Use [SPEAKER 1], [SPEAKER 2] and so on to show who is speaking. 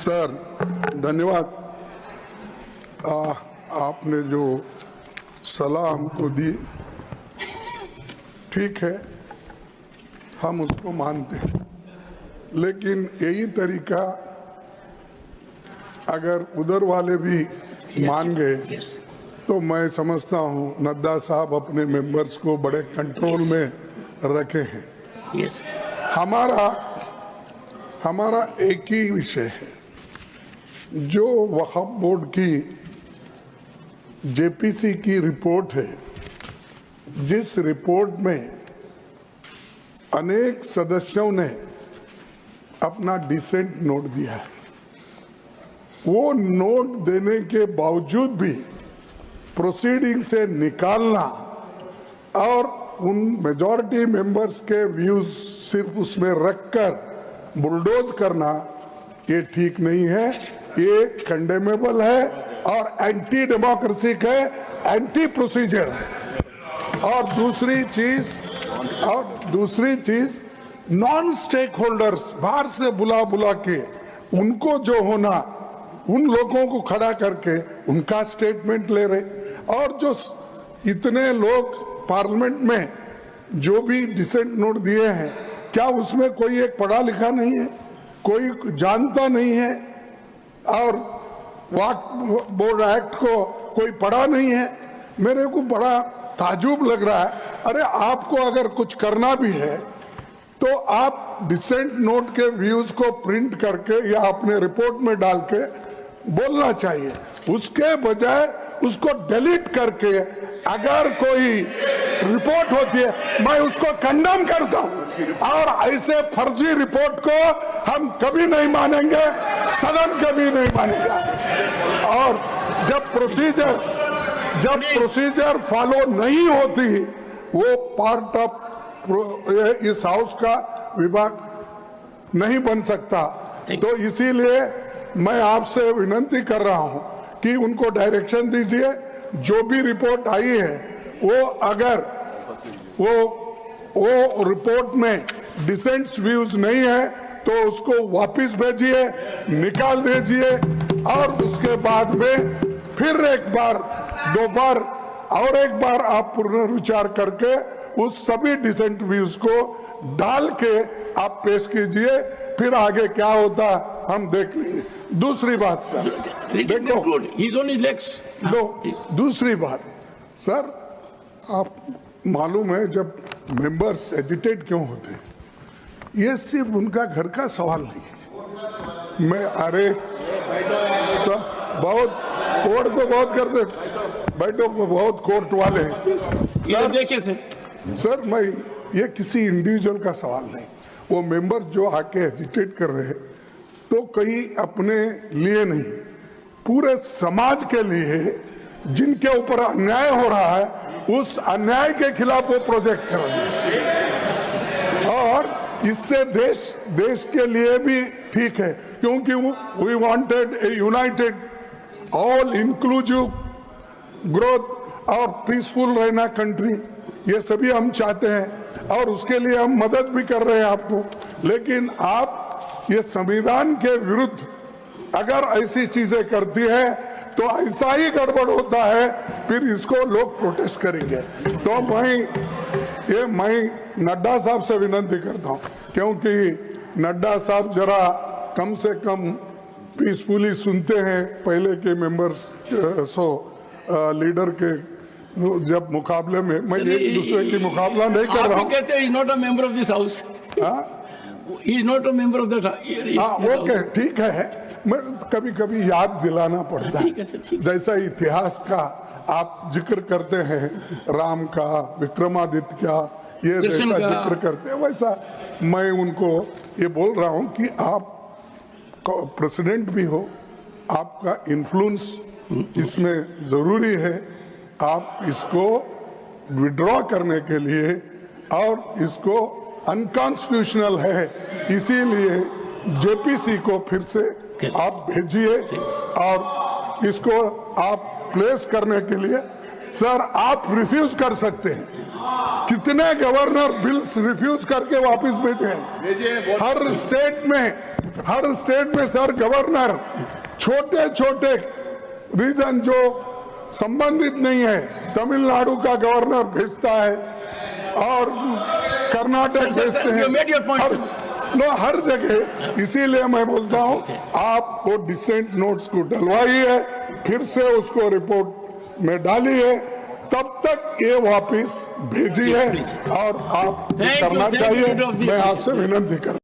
[SPEAKER 1] Sir धन्यवाद। आपने जो सलाह हमको दी ठीक है, हम उसको मानते हैं, लेकिन यही तरीका अगर उधर वाले भी मान गए तो मैं समझता हूं नड्डा साहब अपने मेंबर्स को बड़े कंट्रोल में रखे हैं। हमारा एक ही विषय है, जो वक्फ बोर्ड की जेपीसी की रिपोर्ट है, जिस रिपोर्ट में अनेक सदस्यों ने अपना डिसेंट नोट दिया है, वो नोट देने के बावजूद भी प्रोसीडिंग से निकालना और उन मेजॉरिटी मेंबर्स के व्यूज सिर्फ उसमें रखकर बुलडोज करना, ये ठीक नहीं है, ये कंडेमेबल है और एंटी डेमोक्रेसिक है, एंटी प्रोसीजर है। और दूसरी चीज नॉन स्टेक होल्डर्स बाहर से बुला के उनको जो होना, उन लोगों को खड़ा करके उनका स्टेटमेंट ले रहे, और जो इतने लोग पार्लियामेंट में जो भी डिसेंट नोट दिए हैं, क्या उसमें कोई एक पढ़ा लिखा नहीं है, कोई जानता नहीं है, और वक्फ बोर्ड एक्ट को कोई पढ़ा नहीं है? मेरे को बड़ा ताजुब लग रहा है। अरे आपको अगर कुछ करना भी है तो आप डिसेंट नोट के व्यूज को प्रिंट करके या अपने रिपोर्ट में डाल के बोलना चाहिए, उसके बजाय उसको डिलीट करके अगर कोई रिपोर्ट होती है मैं उसको कंडेम करता हूं, और ऐसे फर्जी रिपोर्ट को हम कभी नहीं मानेंगे, सदन कभी नहीं मानेगा। और जब प्रोसीजर फॉलो नहीं होती, वो पार्ट ऑफ इस हाउस का विभाग नहीं बन सकता। तो इसीलिए मैं आपसे विनती कर रहा हूं कि उनको डायरेक्शन दीजिए, जो भी रिपोर्ट आई है वो अगर वो रिपोर्ट में डिसेंट व्यूज नहीं है तो उसको वापस भेजिए, निकाल दीजिए, और उसके बाद में फिर एक बार, दो बार और एक बार आप पुनर्विचार करके उस सभी डिसेंट व्यूज को डाल के आप पेश कीजिए, फिर आगे क्या होता हम देख लेंगे। दूसरी बात सर, देखो दूसरी बात सर, आप मालूम है जब मेंबर्स एजिटेट क्यों होते हैं, ये सिर्फ उनका घर का सवाल नहीं है। मैं अरे तो बहुत कोर्ट को बहुत करते, बैठो बहुत कोर्ट वाले हैं।
[SPEAKER 2] देखिए
[SPEAKER 1] सर मैं ये किसी इंडिविजुअल का सवाल नहीं, वो मेंबर्स जो आके एजिटेट कर रहे हैं तो कहीं अपने लिए नहीं, पूरे समाज के लिए, जिनके ऊपर अन्याय हो रहा है उस अन्याय के खिलाफ वो प्रोजेक्ट कर रहे हैं, और इससे देश के लिए भी ठीक है, क्योंकि we wanted a united all inclusive growth और पीसफुल रहना कंट्री, ये सभी हम चाहते हैं और उसके लिए हम मदद भी कर रहे हैं आपको। लेकिन आप ये संविधान के विरुद्ध अगर ऐसी चीजें करती है तो ऐसा ही गड़बड़ होता है, फिर इसको लोग प्रोटेस्ट करेंगे। तो मैं नड्डा साहब से विनती करता हूं, क्योंकि नड्डा साहब जरा कम से कम पीसफुली सुनते हैं पहले के मेंबर्स लीडर के जब मुकाबले में। मैं एक दूसरे की मुकाबला नहीं कर रहा हूँ।
[SPEAKER 2] कहते हैं not a member of this house, he is not a member of that.
[SPEAKER 1] Okay ठीक है, मैं कभी कभी याद दिलाना पड़ता है, जैसा इतिहास का आप जिक्र करते हैं, राम का, विक्रमादित्य का, ये जैसा जिक्र करते हैं, वैसा मैं उनको ये बोल रहा हूँ कि आप प्रेसिडेंट भी हो, आपका इन्फ्लुएंस इसमें जरूरी है। आप इसको विड्रॉ करने के लिए, और इसको अनकॉन्स्टिट्यूशनल है, इसीलिए जेपीसी को फिर से आप भेजिए और इसको आप प्लेस करने के लिए सर आप रिफ्यूज कर सकते हैं। कितने गवर्नर बिल्स रिफ्यूज करके वापस भेजे हैं? हर स्टेट में हर स्टेट में सर गवर्नर छोटे छोटे रीजन जो संबंधित नहीं है, तमिलनाडु का गवर्नर भेजता है और कर्नाटक भेजते हैं, हर जगह। इसीलिए मैं बोलता हूं आप वो डिसेंट नोट्स को डलवाइए, फिर से उसको रिपोर्ट में डालिए, तब तक ये वापस भेजिए और आप करना चाहिए। मैं आपसे विनती कर